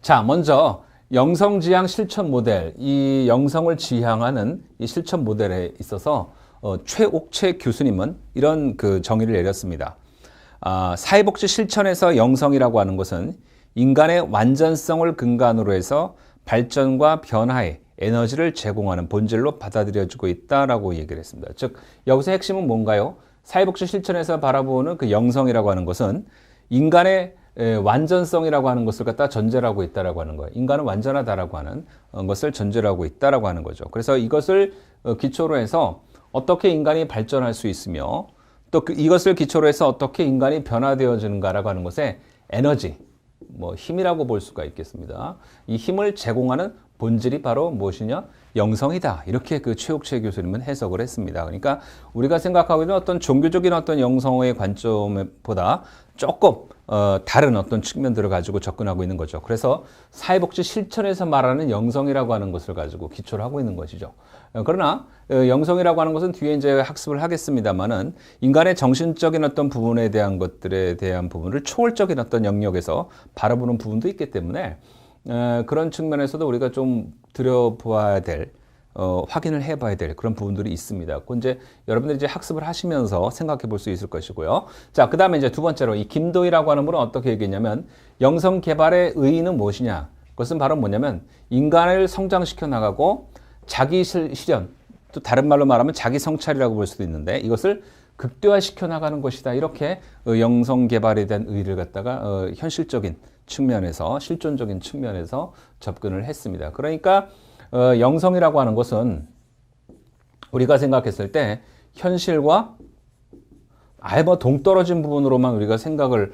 자, 먼저 영성지향 실천 모델, 이 영성을 지향하는 이 실천 모델에 있어서 최옥채 교수님은 이런 그 정의를 내렸습니다. 사회복지 실천에서 영성이라고 하는 것은 인간의 완전성을 근간으로 해서 발전과 변화에 에너지를 제공하는 본질로 받아들여지고 있다라고 얘기를 했습니다. 즉, 여기서 핵심은 뭔가요? 사회복지 실천에서 바라보는 그 영성이라고 하는 것은 인간의 완전성이라고 하는 것을 갖다 전제로 하고 있다라고 하는 거예요. 인간은 완전하다라고 하는 것을 전제로 하고 있다라고 하는 거죠. 그래서 이것을 기초로 해서 어떻게 인간이 발전할 수 있으며 또 이것을 기초로 해서 어떻게 인간이 변화되어지는가라고 하는 것에 에너지, 힘이라고 볼 수가 있겠습니다. 이 힘을 제공하는 본질이 바로 무엇이냐? 영성이다. 이렇게 그 최옥채 교수님은 해석을 했습니다. 그러니까 우리가 생각하고 있는 어떤 종교적인 어떤 영성의 관점보다 조금 다른 어떤 측면들을 가지고 접근하고 있는 거죠. 그래서 사회복지 실천에서 말하는 영성이라고 하는 것을 가지고 기초를 하고 있는 것이죠. 그러나 영성이라고 하는 것은 뒤에 이제 학습을 하겠습니다만은 인간의 정신적인 어떤 부분에 대한 것들에 대한 부분을 초월적인 어떤 영역에서 바라보는 부분도 있기 때문에 그런 측면에서도 우리가 좀 들여보아야 될, 확인을 해봐야 될 그런 부분들이 있습니다. 그 이제 여러분들이 이제 학습을 하시면서 생각해 볼 수 있을 것이고요. 자, 그 다음에 이제 두 번째로 이 김도희라고 하는 분은 어떻게 얘기했냐면 영성 개발의 의의는 무엇이냐? 그것은 바로 뭐냐면 인간을 성장시켜 나가고 자기 실현, 또 다른 말로 말하면 자기 성찰이라고 볼 수도 있는데 이것을 극대화시켜 나가는 것이다. 이렇게 영성 개발에 대한 의의를 갖다가 현실적인 측면에서 실존적인 측면에서 접근을 했습니다. 그러니까 영성이라고 하는 것은 우리가 생각했을 때 현실과 아예 동떨어진 부분으로만 우리가 생각을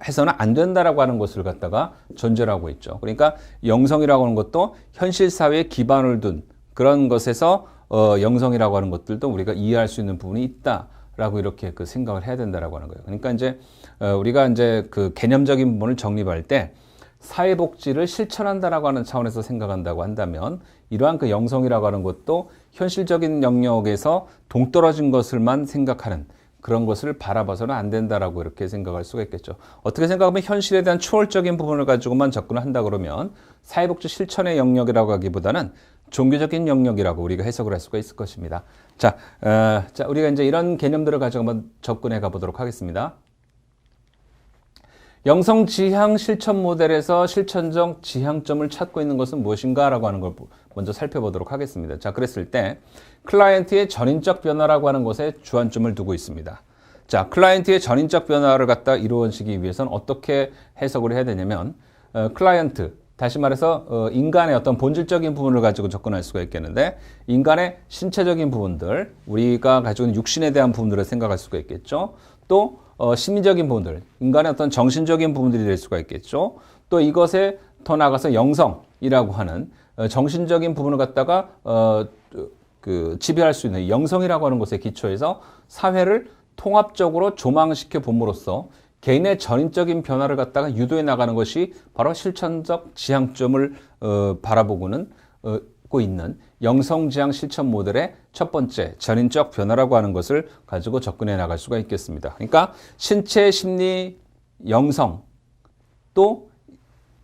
해서는 안 된다라고 하는 것을 갖다가 전제로 하고 있죠. 그러니까 영성이라고 하는 것도 현실 사회에 기반을 둔 그런 것에서 영성이라고 하는 것들도 우리가 이해할 수 있는 부분이 있다라고 이렇게 그 생각을 해야 된다라고 하는 거예요. 그러니까 이제 우리가 이제 그 개념적인 부분을 정립할 때 사회복지를 실천한다라고 하는 차원에서 생각한다고 한다면 이러한 그 영성이라고 하는 것도 현실적인 영역에서 동떨어진 것을만 생각하는 그런 것을 바라봐서는 안 된다라고 이렇게 생각할 수가 있겠죠. 어떻게 생각하면 현실에 대한 초월적인 부분을 가지고만 접근을 한다 그러면 사회복지 실천의 영역이라고 하기보다는 종교적인 영역이라고 우리가 해석을 할 수가 있을 것입니다. 자, 우리가 이제 이런 개념들을 가지고 한번 접근해 가보도록 하겠습니다. 영성 지향 실천 모델에서 실천적 지향점을 찾고 있는 것은 무엇인가라고 하는 걸 먼저 살펴보도록 하겠습니다. 자, 그랬을 때 클라이언트의 전인적 변화라고 하는 것에 주안점을 두고 있습니다. 자, 클라이언트의 전인적 변화를 갖다 이루어지기 위해서는 어떻게 해석을 해야 되냐면 클라이언트, 다시 말해서 인간의 어떤 본질적인 부분을 가지고 접근할 수가 있겠는데 인간의 신체적인 부분들, 우리가 가지고 있는 육신에 대한 부분들을 생각할 수가 있겠죠. 또 심리적인 부분들, 인간의 어떤 정신적인 부분들이 될 수가 있겠죠. 또 이것에 더 나아가서 영성이라고 하는 정신적인 부분을 갖다가 지배할 수 있는 영성이라고 하는 것에 기초해서 사회를 통합적으로 조망시켜 봄으로써 개인의 전인적인 변화를 갖다가 유도해 나가는 것이 바로 실천적 지향점을 바라보고는 있는 영성지향 실천 모델의 첫 번째 전인적 변화라고 하는 것을 가지고 접근해 나갈 수가 있겠습니다. 그러니까 신체, 심리, 영성 또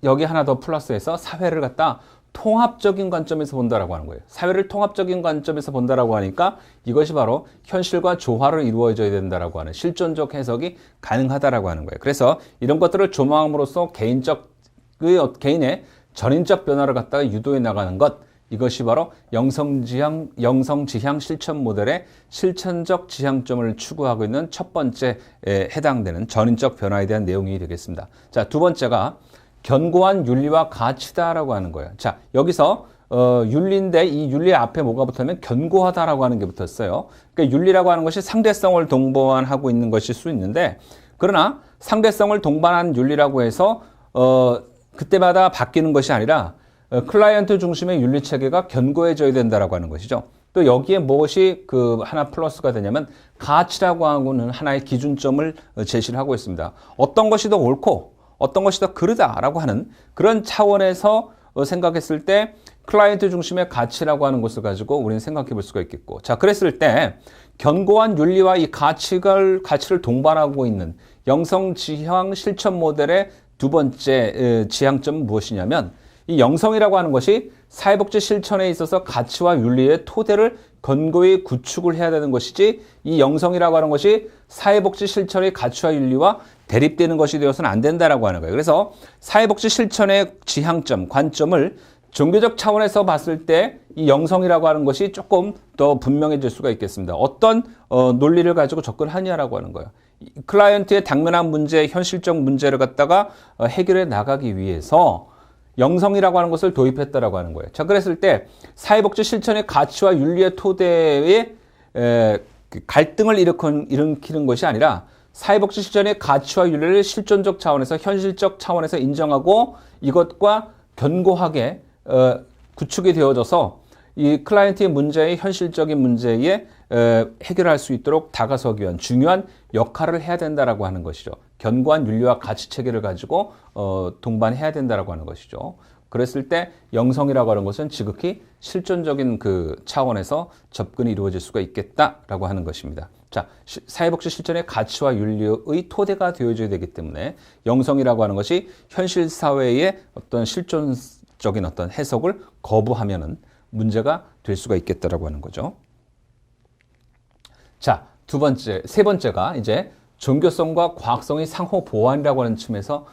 여기 하나 더 플러스해서 사회를 갖다 통합적인 관점에서 본다라고 하는 거예요. 사회를 통합적인 관점에서 본다라고 하니까 이것이 바로 현실과 조화를 이루어져야 된다라고 하는 실존적 해석이 가능하다라고 하는 거예요. 그래서 이런 것들을 조망함으로써 개인의 전인적 변화를 갖다가 유도해 나가는 것, 이것이 바로 영성지향 실천 모델의 실천적 지향점을 추구하고 있는 첫 번째에 해당되는 전인적 변화에 대한 내용이 되겠습니다. 자, 두 번째가 견고한 윤리와 가치다라고 하는 거예요. 자, 여기서 윤리인데 이 윤리 앞에 뭐가 붙으면 견고하다라고 하는 게 붙었어요. 그러니까 윤리라고 하는 것이 상대성을 동반하고 있는 것일 수 있는데 그러나 상대성을 동반한 윤리라고 해서 그때마다 바뀌는 것이 아니라 클라이언트 중심의 윤리 체계가 견고해져야 된다라고 하는 것이죠. 또 여기에 무엇이 하나 플러스가 되냐면 가치라고 하고는 하나의 기준점을 제시를 하고 있습니다. 어떤 것이 더 옳고 어떤 것이 더 그르다라고 하는 그런 차원에서 생각했을 때 클라이언트 중심의 가치라고 하는 것을 가지고 우리는 생각해 볼 수가 있겠고, 자, 그랬을 때 견고한 윤리와 이 가치를 동반하고 있는 영성지향 실천 모델의 두 번째 지향점은 무엇이냐면 이 영성이라고 하는 것이 사회복지 실천에 있어서 가치와 윤리의 토대를 견고히 구축을 해야 되는 것이지 이 영성이라고 하는 것이 사회복지 실천의 가치와 윤리와 대립되는 것이 되어서는 안 된다라고 하는 거예요. 그래서 사회복지 실천의 지향점, 관점을 종교적 차원에서 봤을 때 이 영성이라고 하는 것이 조금 더 분명해질 수가 있겠습니다. 어떤 논리를 가지고 접근하냐라고 하는 거예요. 클라이언트의 당면한 문제, 현실적 문제를 갖다가 해결해 나가기 위해서 영성이라고 하는 것을 도입했다라고 하는 거예요. 자, 그랬을 때 사회복지 실천의 가치와 윤리의 토대에 갈등을 일으키는 것이 아니라 사회복지 실천의 가치와 윤리를 실존적 차원에서 현실적 차원에서 인정하고 이것과 견고하게 구축이 되어져서 이 클라이언트의 문제의 현실적인 문제에 해결할 수 있도록 다가서기 위한 중요한 역할을 해야 된다라고 하는 것이죠. 견고한 윤리와 가치 체계를 가지고 동반해야 된다라고 하는 것이죠. 그랬을 때 영성이라고 하는 것은 지극히 실존적인 그 차원에서 접근이 이루어질 수가 있겠다라고 하는 것입니다. 자, 사회복지 실천의 가치와 윤리의 토대가 되어져야 되기 때문에 영성이라고 하는 것이 현실 사회의 어떤 실존적인 어떤 해석을 거부하면은 문제가 될 수가 있겠다라고 하는 거죠. 자, 세 번째가 이제 종교성과 과학성의 상호 보완이라고 하는 층에서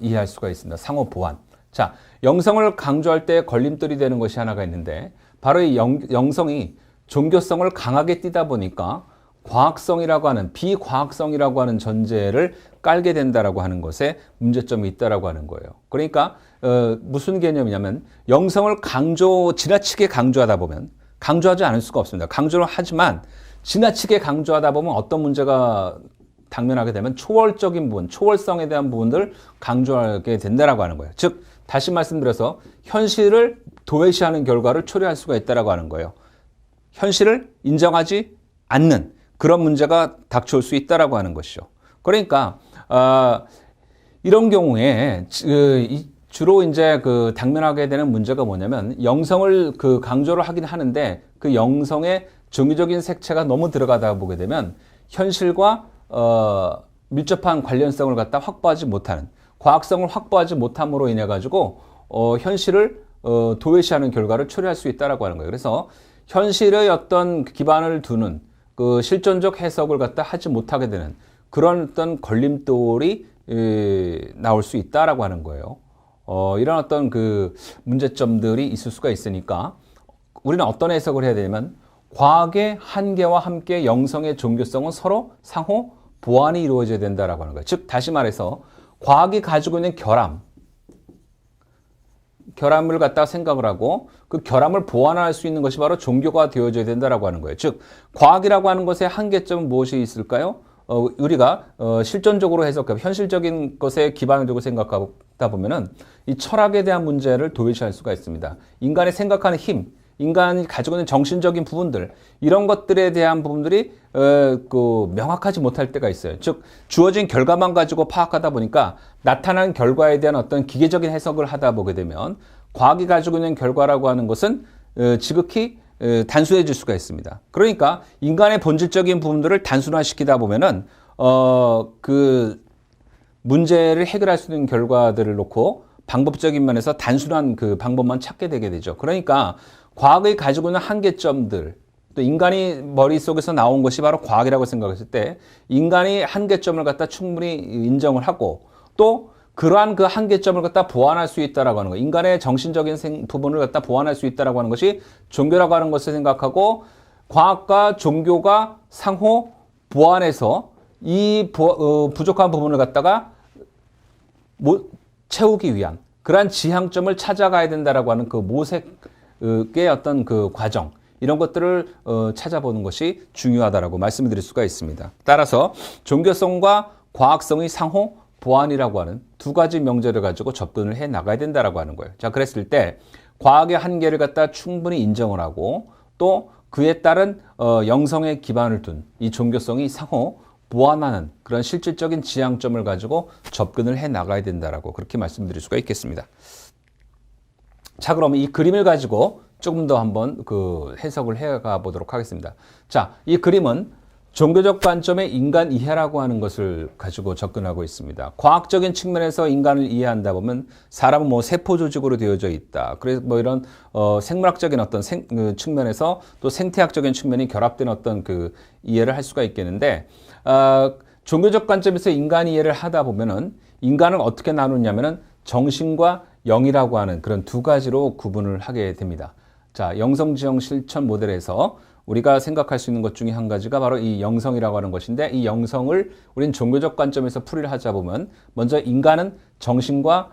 이해할 수가 있습니다. 상호 보완. 자, 영성을 강조할 때 걸림돌이 되는 것이 하나가 있는데 바로 이 영성이 종교성을 강하게 띠다 보니까 과학성이라고 하는 비과학성이라고 하는 전제를 깔게 된다라고 하는 것에 문제점이 있다라고 하는 거예요. 그러니까 무슨 개념이냐면 영성을 지나치게 강조하다 보면 강조하지 않을 수가 없습니다. 강조를 하지만 지나치게 강조하다 보면 어떤 문제가 당면하게 되면 초월적인 부분, 초월성에 대한 부분들을 강조하게 된다라고 하는 거예요. 즉 다시 말씀드려서 현실을 도외시하는 결과를 초래할 수가 있다라고 하는 거예요. 현실을 인정하지 않는 그런 문제가 닥쳐올 수 있다라고 하는 것이죠. 그러니까 이런 경우에 주로 이제 당면하게 되는 문제가 뭐냐면 영성을 강조를 하긴 하는데 그 영성의 종교적인 색채가 너무 들어가다 보게 되면 현실과 밀접한 관련성을 갖다 확보하지 못하는 과학성을 확보하지 못함으로 인해 가지고 현실을 도외시하는 결과를 초래할 수 있다라고 하는 거예요. 그래서 현실의 어떤 기반을 두는 그 실존적 해석을 갖다 하지 못하게 되는 그런 어떤 걸림돌이 나올 수 있다라고 하는 거예요. 이런 어떤 그 문제점들이 있을 수가 있으니까 우리는 어떤 해석을 해야 되냐면 과학의 한계와 함께 영성의 종교성은 서로 상호 보완이 이루어져야 된다라고 하는 거예요. 즉 다시 말해서 과학이 가지고 있는 결함을 갖다가 생각을 하고 그 결함을 보완할 수 있는 것이 바로 종교가 되어져야 된다라고 하는 거예요. 즉 과학이라고 하는 것의 한계점은 무엇이 있을까요? 우리가 실존적으로 해석하고 현실적인 것에 기반을 두고 생각하다 보면은 이 철학에 대한 문제를 도외시할 수가 있습니다. 인간의 생각하는 힘, 인간이 가지고 있는 정신적인 부분들 이런 것들에 대한 부분들이 명확하지 못할 때가 있어요. 즉 주어진 결과만 가지고 파악하다 보니까 나타난 결과에 대한 어떤 기계적인 해석을 하다 보게 되면 과학이 가지고 있는 결과라고 하는 것은 지극히 단순해질 수가 있습니다. 그러니까 인간의 본질적인 부분들을 단순화시키다 보면은 그 문제를 해결할 수 있는 결과들을 놓고 방법적인 면에서 단순한 그 방법만 찾게 되게 되죠. 그러니까 과학이 가지고 있는 한계점들, 또 인간이 머릿속에서 나온 것이 바로 과학이라고 생각했을 때 인간이 한계점을 갖다 충분히 인정을 하고 또 그러한 그 한계점을 갖다 보완할 수 있다라고 하는 거, 인간의 정신적인 부분을 갖다 보완할 수 있다라고 하는 것이 종교라고 하는 것을 생각하고 과학과 종교가 상호 보완해서 이 부족한 부분을 갖다가 채우기 위한 그러한 지향점을 찾아가야 된다라고 하는 그 모색의 어떤 그 과정, 이런 것들을 찾아보는 것이 중요하다라고 말씀을 드릴 수가 있습니다. 따라서 종교성과 과학성의 상호 보완이라고 하는 두 가지 명제를 가지고 접근을 해 나가야 된다라고 하는 거예요. 자, 그랬을 때 과학의 한계를 갖다 충분히 인정을 하고 또 그에 따른 영성의 기반을 둔 이 종교성이 상호 보완하는 그런 실질적인 지향점을 가지고 접근을 해 나가야 된다라고 그렇게 말씀드릴 수가 있겠습니다. 자, 그럼 이 그림을 가지고 조금 더 한번 그 해석을 해가 보도록 하겠습니다. 자, 이 그림은 종교적 관점의 인간 이해라고 하는 것을 가지고 접근하고 있습니다. 과학적인 측면에서 인간을 이해한다 보면 사람은 뭐 세포 조직으로 되어져 있다. 그래서 뭐 이런 생물학적인 어떤 측면에서 또 생태학적인 측면이 결합된 어떤 그 이해를 할 수가 있겠는데, 종교적 관점에서 인간 이해를 하다 보면은 인간을 어떻게 나누냐면은 정신과 영이라고 하는 그런 두 가지로 구분을 하게 됩니다. 자, 영성지형 실천 모델에서 우리가 생각할 수 있는 것 중에 한 가지가 바로 이 영성이라고 하는 것인데, 이 영성을 우린 종교적 관점에서 풀이를 하자 보면 먼저 인간은 정신과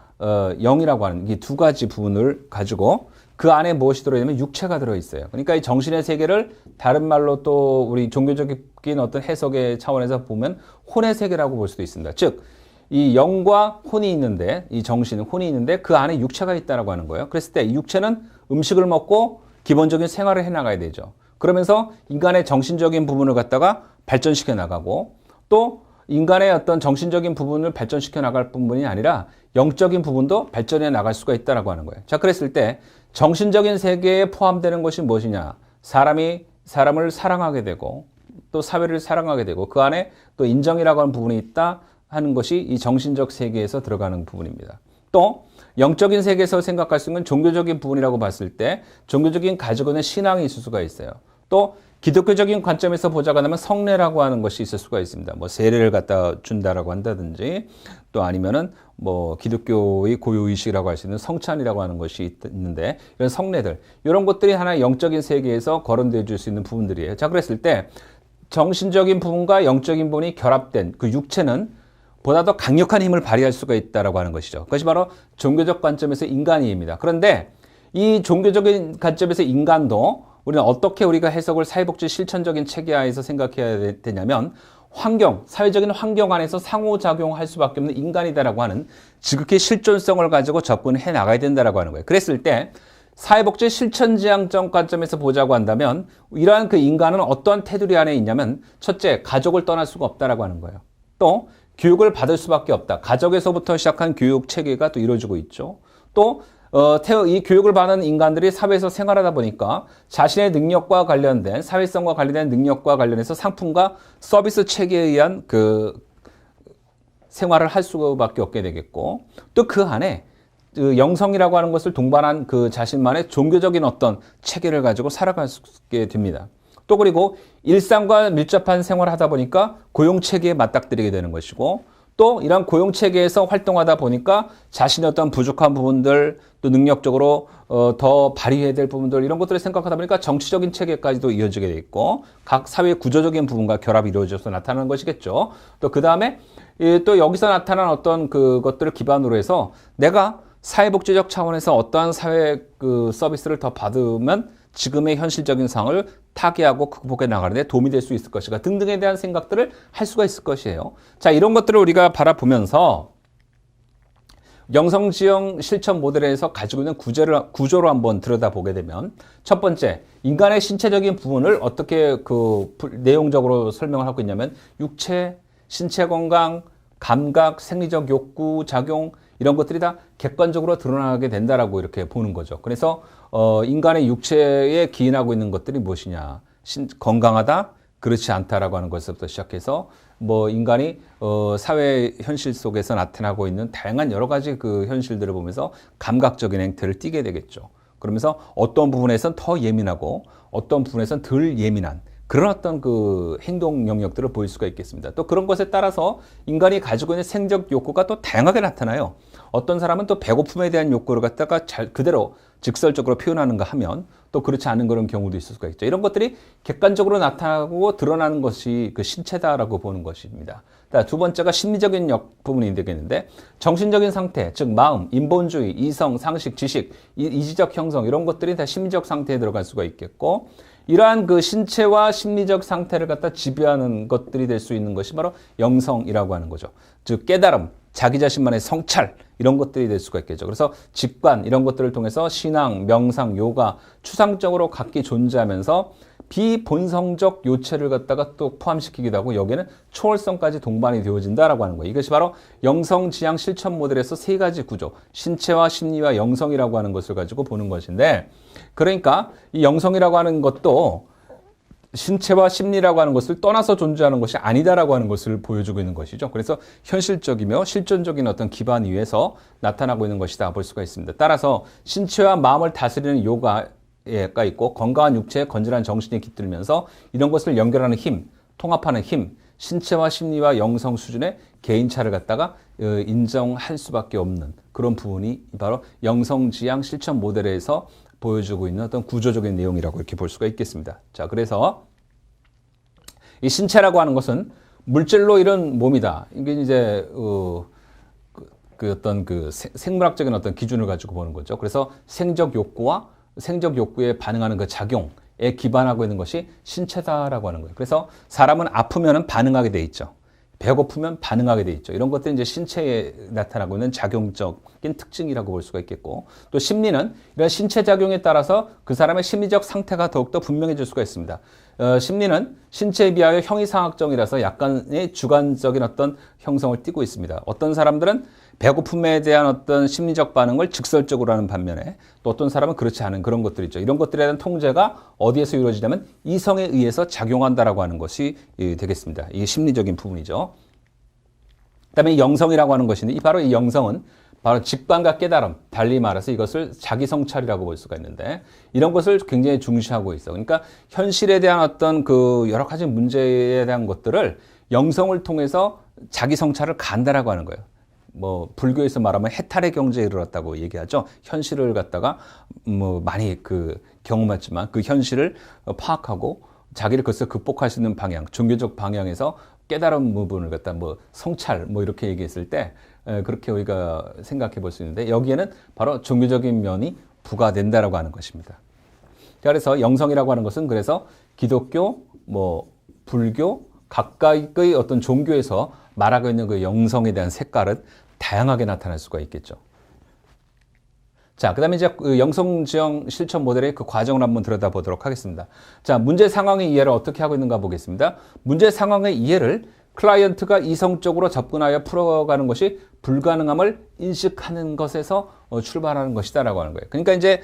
영이라고 하는 이 두 가지 부분을 가지고 그 안에 무엇이 들어있냐면 육체가 들어있어요. 그러니까 이 정신의 세계를 다른 말로 또 우리 종교적인 어떤 해석의 차원에서 보면 혼의 세계라고 볼 수도 있습니다. 즉, 이 영과 혼이 있는데, 이 정신은 혼이 있는데 그 안에 육체가 있다라고 하는 거예요. 그랬을 때 이 육체는 음식을 먹고 기본적인 생활을 해 나가야 되죠. 그러면서 인간의 정신적인 부분을 갖다가 발전시켜 나가고, 또 인간의 어떤 정신적인 부분을 발전시켜 나갈 뿐만이 아니라 영적인 부분도 발전해 나갈 수가 있다라고 하는 거예요. 자, 그랬을 때 정신적인 세계에 포함되는 것이 무엇이냐? 사람이 사람을 사랑하게 되고 또 사회를 사랑하게 되고 그 안에 또 인정이라고 하는 부분이 있다 하는 것이 이 정신적 세계에서 들어가는 부분입니다. 또 영적인 세계에서 생각할 수 있는 종교적인 부분이라고 봤을 때 종교적인 가지고 있는 신앙이 있을 수가 있어요. 또 기독교적인 관점에서 보자고 하면 성례라고 하는 것이 있을 수가 있습니다. 뭐 세례를 갖다 준다라고 한다든지, 또 아니면은 뭐 기독교의 고유의식이라고 할 수 있는 성찬이라고 하는 것이 있는데, 이런 성례들, 이런 것들이 하나의 영적인 세계에서 거론되어 줄 수 있는 부분들이에요. 자, 그랬을 때 정신적인 부분과 영적인 부분이 결합된 그 육체는 보다 더 강력한 힘을 발휘할 수가 있다라고 하는 것이죠. 그것이 바로 종교적 관점에서 인간이입니다. 그런데 이 종교적인 관점에서 인간도 우리는 어떻게 우리가 해석을 사회복지 실천적인 체계하에서 생각해야 되냐면, 환경, 사회적인 환경 안에서 상호작용할 수밖에 없는 인간이다라고 하는 지극히 실존성을 가지고 접근해 나가야 된다라고 하는 거예요. 그랬을 때 사회복지 실천지향적 관점에서 보자고 한다면 이러한 그 인간은 어떠한 테두리 안에 있냐면, 첫째, 가족을 떠날 수가 없다라고 하는 거예요. 또 교육을 받을 수밖에 없다. 가족에서부터 시작한 교육 체계가 또 이루어지고 있죠. 또 이 교육을 받는 인간들이 사회에서 생활하다 보니까 자신의 능력과 관련된, 사회성과 관련된 능력과 관련해서 상품과 서비스 체계에 의한 그 생활을 할 수밖에 없게 되겠고, 또 그 안에 그 영성이라고 하는 것을 동반한 그 자신만의 종교적인 어떤 체계를 가지고 살아갈 수 있게 됩니다. 또 그리고 일상과 밀접한 생활을 하다 보니까 고용체계에 맞닥뜨리게 되는 것이고, 또 이런 고용체계에서 활동하다 보니까 자신의 어떤 부족한 부분들, 또 능력적으로 더 발휘해야 될 부분들, 이런 것들을 생각하다 보니까 정치적인 체계까지도 이어지게 돼 있고, 각 사회 구조적인 부분과 결합이 이루어져서 나타나는 것이겠죠. 또 그 다음에 또 여기서 나타난 어떤 그것들을 기반으로 해서 내가 사회복지적 차원에서 어떠한 사회 그 서비스를 더 받으면 지금의 현실적인 상황을 타개하고 극복해 나가는 데 도움이 될 수 있을 것인가 등등에 대한 생각들을 할 수가 있을 것이에요. 자, 이런 것들을 우리가 바라보면서 영성지형 실천 모델에서 가지고 있는 구조로 한번 들여다보게 되면, 첫 번째, 인간의 신체적인 부분을 어떻게 그 내용적으로 설명을 하고 있냐면, 육체, 신체 건강, 감각, 생리적 욕구, 작용, 이런 것들이 다 객관적으로 드러나게 된다라고 이렇게 보는 거죠. 그래서 인간의 육체에 기인하고 있는 것들이 무엇이냐? 건강하다, 그렇지 않다라고 하는 것부터 시작해서 뭐 인간이 사회 현실 속에서 나타나고 있는 다양한 여러 가지 그 현실들을 보면서 감각적인 행태를 띠게 되겠죠. 그러면서 어떤 부분에선 더 예민하고 어떤 부분에선 덜 예민한 그런 어떤 그 행동 영역들을 보일 수가 있겠습니다. 또 그런 것에 따라서 인간이 가지고 있는 생적 욕구가 또 다양하게 나타나요. 어떤 사람은 또 배고픔에 대한 욕구를 갖다가 잘 그대로 직설적으로 표현하는가 하면 또 그렇지 않은 그런 경우도 있을 수가 있죠. 이런 것들이 객관적으로 나타나고 드러나는 것이 그 신체다라고 보는 것입니다. 두 번째가 심리적인 부분이 되겠는데, 정신적인 상태, 즉 마음, 인본주의, 이성, 상식, 지식, 이지적 형성, 이런 것들이 다 심리적 상태에 들어갈 수가 있겠고, 이러한 그 신체와 심리적 상태를 갖다 지배하는 것들이 될 수 있는 것이 바로 영성이라고 하는 거죠. 즉 깨달음, 자기 자신만의 성찰, 이런 것들이 될 수가 있겠죠. 그래서 직관, 이런 것들을 통해서 신앙, 명상, 요가, 추상적으로 각기 존재하면서 비본성적 요체를 갖다가 또 포함시키기도 하고, 여기에는 초월성까지 동반이 되어진다라고 하는 거예요. 이것이 바로 영성지향 실천 모델에서 세 가지 구조, 신체와 심리와 영성이라고 하는 것을 가지고 보는 것인데, 그러니까 이 영성이라고 하는 것도 신체와 심리라고 하는 것을 떠나서 존재하는 것이 아니다라고 하는 것을 보여주고 있는 것이죠. 그래서 현실적이며 실존적인 어떤 기반 위에서 나타나고 있는 것이다 볼 수가 있습니다. 따라서 신체와 마음을 다스리는 요가가 있고 건강한 육체에 건전한 정신이 깃들면서 이런 것을 연결하는 힘, 통합하는 힘, 신체와 심리와 영성 수준의 개인차를 갖다가 인정할 수밖에 없는 그런 부분이 바로 영성지향 실천 모델에서 보여주고 있는 어떤 구조적인 내용이라고 이렇게 볼 수가 있겠습니다. 자, 그래서 이 신체라고 하는 것은 물질로 이런 몸이다. 이게 이제 어떤 생물학적인 어떤 기준을 가지고 보는 거죠. 그래서 생적 욕구와 생적 욕구에 반응하는 그 작용에 기반하고 있는 것이 신체다라고 하는 거예요. 그래서 사람은 아프면은 반응하게 돼 있죠. 배고프면 반응하게 돼 있죠. 이런 것들이 이제 신체에 나타나고 있는 작용적인 특징이라고 볼 수가 있겠고, 또 심리는 이런 신체 작용에 따라서 그 사람의 심리적 상태가 더욱더 분명해질 수가 있습니다. 심리는 신체에 비하여 형이상학적이라서 약간의 주관적인 어떤 형성을 띠고 있습니다. 어떤 사람들은 배고픔에 대한 어떤 심리적 반응을 직설적으로 하는 반면에 또 어떤 사람은 그렇지 않은 그런 것들이 있죠. 이런 것들에 대한 통제가 어디에서 이루어지냐면 이성에 의해서 작용한다라고 하는 것이 되겠습니다. 이게 심리적인 부분이죠. 그다음에 영성이라고 하는 것인데 바로 이 영성은 바로 직관과 깨달음, 달리 말해서 이것을 자기성찰이라고 볼 수가 있는데 이런 것을 굉장히 중시하고 있어. 그러니까 현실에 대한 어떤 그 여러 가지 문제에 대한 것들을 영성을 통해서 자기성찰을 간다라고 하는 거예요. 뭐 불교에서 말하면 해탈의 경지에 이르렀다고 얘기하죠. 현실을 갖다가 뭐 많이 경험했지만 그 현실을 파악하고 자기를 그것을 극복할 수 있는 방향, 종교적 방향에서 깨달은 부분을 갖다 뭐 성찰 뭐 이렇게 얘기했을 때 그렇게 우리가 생각해 볼 수 있는데 여기에는 바로 종교적인 면이 부과된다라고 하는 것입니다. 그래서 영성이라고 하는 것은 그래서 기독교, 뭐 불교 각각의 어떤 종교에서 말하고 있는 그 영성에 대한 색깔은 다양하게 나타날 수가 있겠죠. 자, 그 다음에 이제 영성지향 실천 모델의 그 과정을 한번 들여다보도록 하겠습니다. 자, 문제 상황의 이해를 어떻게 하고 있는가 보겠습니다. 문제 상황의 이해를 클라이언트가 이성적으로 접근하여 풀어가는 것이 불가능함을 인식하는 것에서 출발하는 것이다라고 하는 거예요. 그러니까 이제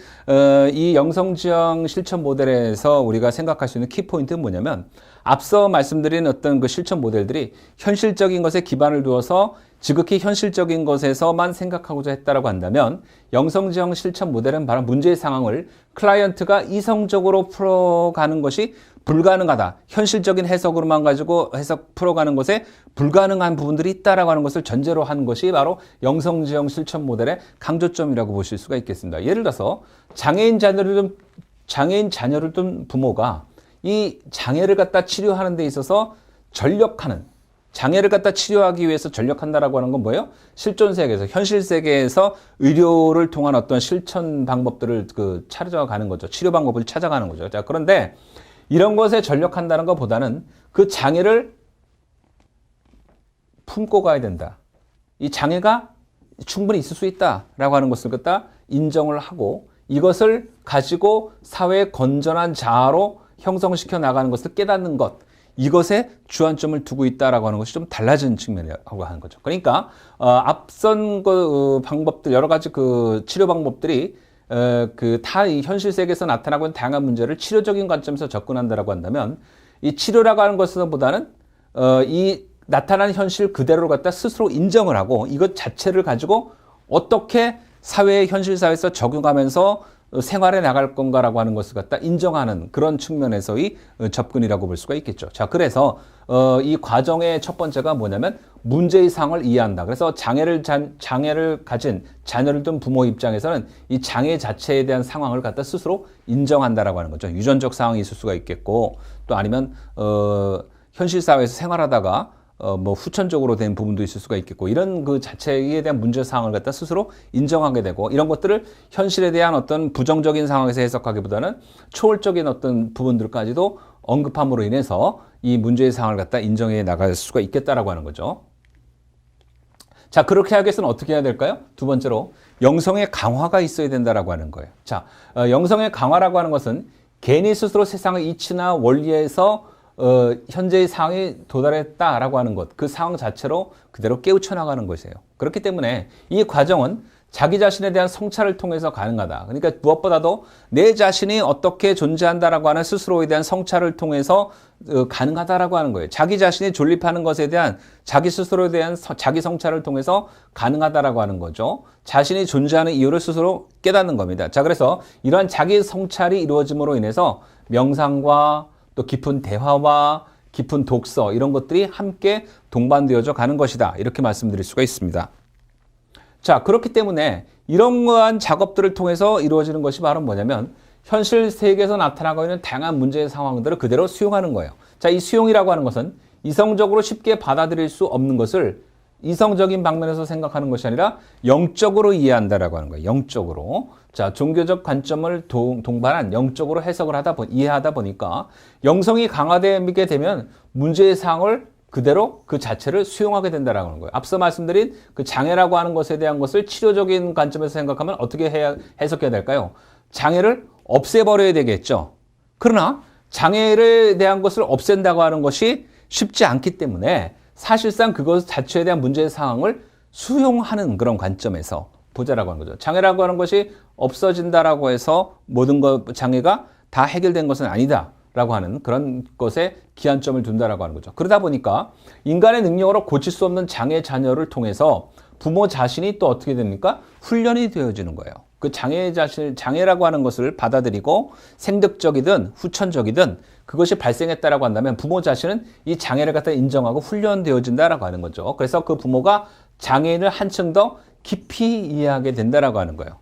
이 영성지향 실천 모델에서 우리가 생각할 수 있는 키포인트는 뭐냐면 앞서 말씀드린 어떤 그 실천 모델들이 현실적인 것에 기반을 두어서 지극히 현실적인 것에서만 생각하고자 했다라고 한다면 영성지향 실천 모델은 바로 문제의 상황을 클라이언트가 이성적으로 풀어가는 것이 불가능하다. 현실적인 해석으로만 가지고 풀어가는 것에 불가능한 부분들이 있다라고 하는 것을 전제로 한 것이 바로 영성지향 실천 모델의 강조점이라고 보실 수가 있겠습니다. 예를 들어서 장애인 자녀를 둔 부모가 이 장애를 갖다 치료하는 데 있어서 전력하는 장애를 갖다 치료하기 위해서 전력한다라고 하는 건 뭐예요? 실존 세계에서, 현실 세계에서 의료를 통한 어떤 실천 방법들을 찾아가는 거죠. 치료 방법을 찾아가는 거죠. 자, 그런데 이런 것에 전력한다는 것보다는 그 장애를 품고 가야 된다. 이 장애가 충분히 있을 수 있다라고 하는 것을 갖다 인정을 하고 이것을 가지고 사회의 건전한 자아로 형성시켜 나가는 것을 깨닫는 것. 이것에 주안점을 두고 있다라고 하는 것이 좀 달라진 측면이라고 하는 거죠. 그러니까 앞선 방법들 여러 가지 치료 방법들이 이 현실 세계에서 나타나고 있는 다양한 문제를 치료적인 관점에서 접근한다라고 한다면 이 치료라고 하는 것보다는 이 나타난 현실 그대로를 갖다 스스로 인정을 하고 이것 자체를 가지고 어떻게 사회의 현실 사회에서 적용하면서 생활에 나갈 건가라고 하는 것을 갖다 인정하는 그런 측면에서의 접근이라고 볼 수가 있겠죠. 자, 그래서 이 과정의 첫 번째가 뭐냐면 문제의 상황을 이해한다. 그래서 장애를 가진 자녀를 둔 부모 입장에서는 이 장애 자체에 대한 상황을 갖다 스스로 인정한다라고 하는 거죠. 유전적 상황이 있을 수가 있겠고 또 아니면 현실 사회에서 생활하다가 뭐 후천적으로 된 부분도 있을 수가 있겠고 이런 그 자체에 대한 문제 사항을 갖다 스스로 인정하게 되고 이런 것들을 현실에 대한 어떤 부정적인 상황에서 해석하기보다는 초월적인 어떤 부분들까지도 언급함으로 인해서 이 문제의 상황을 갖다 인정해 나갈 수가 있겠다라고 하는 거죠. 자, 그렇게 하기 위해서는 어떻게 해야 될까요? 두 번째로 영성의 강화가 있어야 된다라고 하는 거예요. 자, 영성의 강화라고 하는 것은 개인이 스스로 세상의 이치나 원리에서 현재의 상황에 도달했다라고 하는 것, 그 상황 자체로 그대로 깨우쳐 나가는 것이에요. 그렇기 때문에 이 과정은 자기 자신에 대한 성찰을 통해서 가능하다. 그러니까 무엇보다도 내 자신이 어떻게 존재한다라고 하는 스스로에 대한 성찰을 통해서 가능하다라고 하는 거예요. 자기 자신이 존립하는 것에 대한 자기 스스로에 대한 자기 성찰을 통해서 가능하다라고 하는 거죠. 자신이 존재하는 이유를 스스로 깨닫는 겁니다. 자, 그래서 이러한 자기 성찰이 이루어짐으로 인해서 명상과 또 깊은 대화와 깊은 독서 이런 것들이 함께 동반되어져 가는 것이다. 이렇게 말씀드릴 수가 있습니다. 자, 그렇기 때문에 이러한 작업들을 통해서 이루어지는 것이 바로 뭐냐면 현실 세계에서 나타나고 있는 다양한 문제의 상황들을 그대로 수용하는 거예요. 자, 이 수용이라고 하는 것은 이성적으로 쉽게 받아들일 수 없는 것을 이성적인 방면에서 생각하는 것이 아니라 영적으로 이해한다라고 하는 거예요. 영적으로. 자, 종교적 관점을 동반한 영적으로 해석을 이해하다 보니까 영성이 강화되게 되면 문제의 상황을 그대로 그 자체를 수용하게 된다라고 하는 거예요. 앞서 말씀드린 그 장애라고 하는 것에 대한 것을 치료적인 관점에서 생각하면 어떻게 해석해야 될까요? 장애를 없애버려야 되겠죠. 그러나 장애에 대한 것을 없앤다고 하는 것이 쉽지 않기 때문에 사실상 그것 자체에 대한 문제의 상황을 수용하는 그런 관점에서 보자라고 하는 거죠. 장애라고 하는 것이 없어진다라고 해서 모든 장애가 다 해결된 것은 아니다. 라고 하는 그런 것에 기한점을 둔다라고 하는 거죠. 그러다 보니까 인간의 능력으로 고칠 수 없는 장애 자녀를 통해서 부모 자신이 또 어떻게 됩니까? 훈련이 되어지는 거예요. 그 장애라고 하는 것을 받아들이고 생득적이든 후천적이든 그것이 발생했다라고 한다면 부모 자신은 이 장애를 갖다 인정하고 훈련되어진다라고 하는 거죠. 그래서 그 부모가 장애인을 한층 더 깊이 이해하게 된다라고 하는 거예요.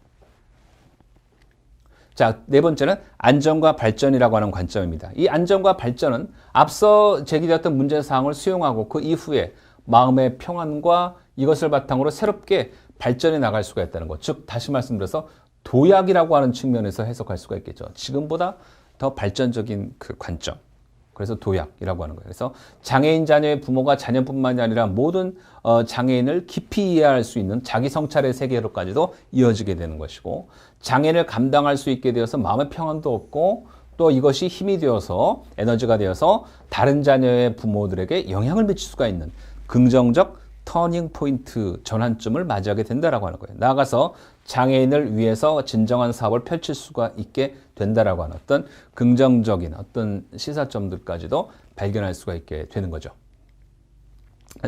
자, 네 번째는 안정과 발전이라고 하는 관점입니다. 이 안정과 발전은 앞서 제기되었던 문제사항을 수용하고 그 이후에 마음의 평안과 이것을 바탕으로 새롭게 발전해 나갈 수가 있다는 것. 즉, 다시 말씀드려서 도약이라고 하는 측면에서 해석할 수가 있겠죠. 지금보다 더 발전적인 그 관점. 그래서 도약이라고 하는 거예요. 그래서 장애인 자녀의 부모가 자녀뿐만이 아니라 모든 장애인을 깊이 이해할 수 있는 자기 성찰의 세계로까지도 이어지게 되는 것이고, 장애를 감당할 수 있게 되어서 마음의 평안도 얻고 또 이것이 힘이 되어서 에너지가 되어서 다른 자녀의 부모들에게 영향을 미칠 수가 있는 긍정적 터닝 포인트 전환점을 맞이하게 된다라고 하는 거예요. 나아가서 장애인을 위해서 진정한 사업을 펼칠 수가 있게 된다라고 하는 어떤 긍정적인 어떤 시사점들까지도 발견할 수가 있게 되는 거죠.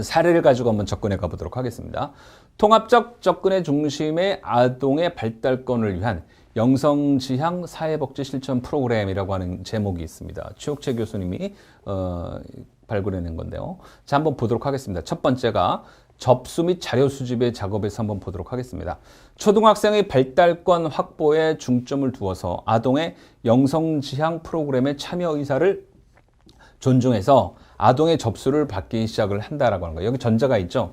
사례를 가지고 한번 접근해 가보도록 하겠습니다. 통합적 접근의 중심의 아동의 발달권을 위한 영성지향 사회복지 실천 프로그램이라고 하는 제목이 있습니다. 최옥채 교수님이 발굴해낸 건데요. 자, 한번 보도록 하겠습니다. 첫 번째가 접수 및 자료 수집의 작업에서 한번 보도록 하겠습니다. 초등학생의 발달권 확보에 중점을 두어서 아동의 영성지향 프로그램의 참여 의사를 존중해서 아동의 접수를 받기 시작을 한다라고 하는 거예요. 여기 전제가 있죠.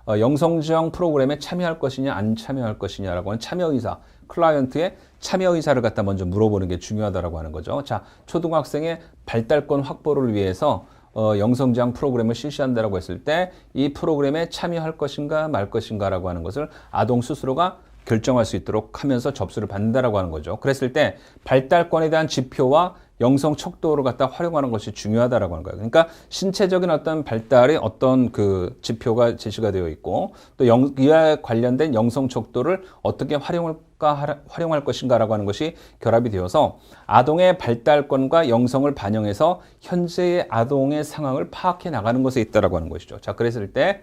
영성지향 프로그램에 참여할 것이냐 안 참여할 것이냐라고 하는 참여 의사, 클라이언트의 참여 의사를 갖다 먼저 물어보는 게 중요하다라고 하는 거죠. 자, 초등학생의 발달권 확보를 위해서 영성지향 프로그램을 실시한다라고 했을 때 이 프로그램에 참여할 것인가 말 것인가라고 하는 것을 아동 스스로가 결정할 수 있도록 하면서 접수를 받는다라고 하는 거죠. 그랬을 때 발달권에 대한 지표와 영성 척도를 갖다 활용하는 것이 중요하다라고 하는 거예요. 그러니까 신체적인 어떤 발달의 어떤 그 지표가 제시가 되어 있고 또 이와 관련된 영성 척도를 어떻게 활용할 것인가라고 하는 것이 결합이 되어서 아동의 발달권과 영성을 반영해서 현재의 아동의 상황을 파악해 나가는 것에 있다라고 하는 것이죠. 자, 그랬을 때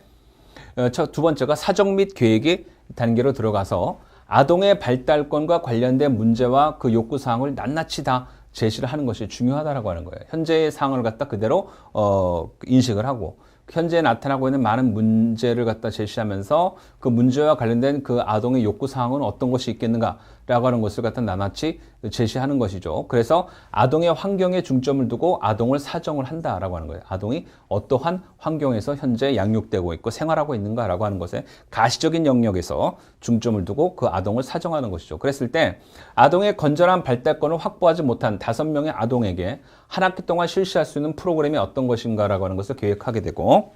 두 번째가 사정 및 계획의 단계로 들어가서 아동의 발달권과 관련된 문제와 그 요구사항을 낱낱이 다 제시를 하는 것이 중요하다라고 하는 거예요. 현재의 상황을 갖다 그대로 인식을 하고 현재 나타나고 있는 많은 문제를 갖다 제시하면서 그 문제와 관련된 그 아동의 요구사항은 어떤 것이 있겠는가라고 하는 것을 갖다 낱낱이 제시하는 것이죠. 그래서 아동의 환경에 중점을 두고 아동을 사정을 한다라고 하는 거예요. 아동이 어떠한 환경에서 현재 양육되고 있고 생활하고 있는가라고 하는 것에 가시적인 영역에서 중점을 두고 그 아동을 사정하는 것이죠. 그랬을 때 아동의 건전한 발달권을 확보하지 못한 5명의 아동에게 한 학기 동안 실시할 수 있는 프로그램이 어떤 것인가라고 하는 것을 계획하게 되고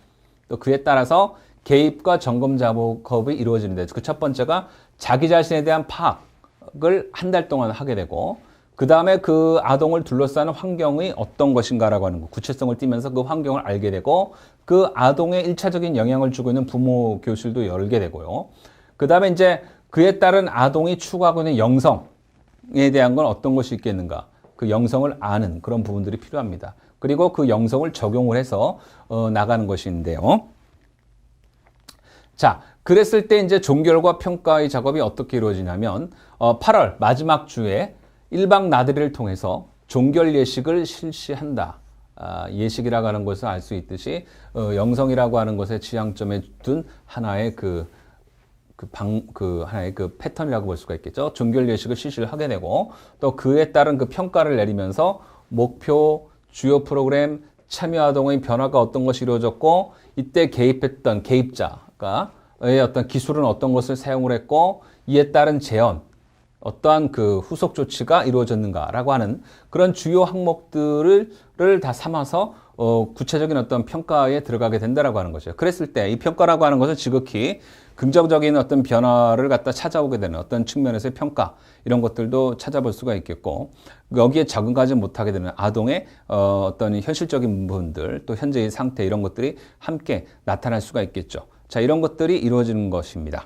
또 그에 따라서 개입과 점검 작업이 이루어지는데 그 첫 번째가 자기 자신에 대한 파악을 한 달 동안 하게 되고 그 다음에 그 아동을 둘러싸는 환경이 어떤 것인가라고 하는 거 구체성을 띠면서 그 환경을 알게 되고 그 아동의 1차적인 영향을 주고 있는 부모 교실도 열게 되고요. 그 다음에 이제 그에 따른 아동이 추구하고 있는 영성에 대한 건 어떤 것이 있겠는가? 그 영성을 아는 그런 부분들이 필요합니다. 그리고 그 영성을 적용을 해서 나가는 것인데요. 자, 그랬을 때 이제 종결과 평가의 작업이 어떻게 이루어지냐면 8월 마지막 주에 1박 나들이를 통해서 종결 예식을 실시한다. 예식이라고 하는 것을 알 수 있듯이 영성이라고 하는 것의 지향점에 둔 하나의 하나의 그 패턴이라고 볼 수가 있겠죠. 종결 예식을 실시를 하게 되고 또 그에 따른 그 평가를 내리면서 목표, 주요 프로그램, 참여 아동의 변화가 어떤 것이 이루어졌고 이때 개입했던 개입자가 어떤 기술은 어떤 것을 사용을 했고 이에 따른 재현, 어떠한 그 후속 조치가 이루어졌는가라고 하는 그런 주요 항목들을 다 삼아서 구체적인 어떤 평가에 들어가게 된다라고 하는 거죠. 그랬을 때 이 평가라고 하는 것은 지극히 긍정적인 어떤 변화를 갖다 찾아오게 되는 어떤 측면에서의 평가 이런 것들도 찾아볼 수가 있겠고 여기에 적응하지 못하게 되는 아동의 어떤 현실적인 부분들 또 현재의 상태 이런 것들이 함께 나타날 수가 있겠죠. 자, 이런 것들이 이루어지는 것입니다.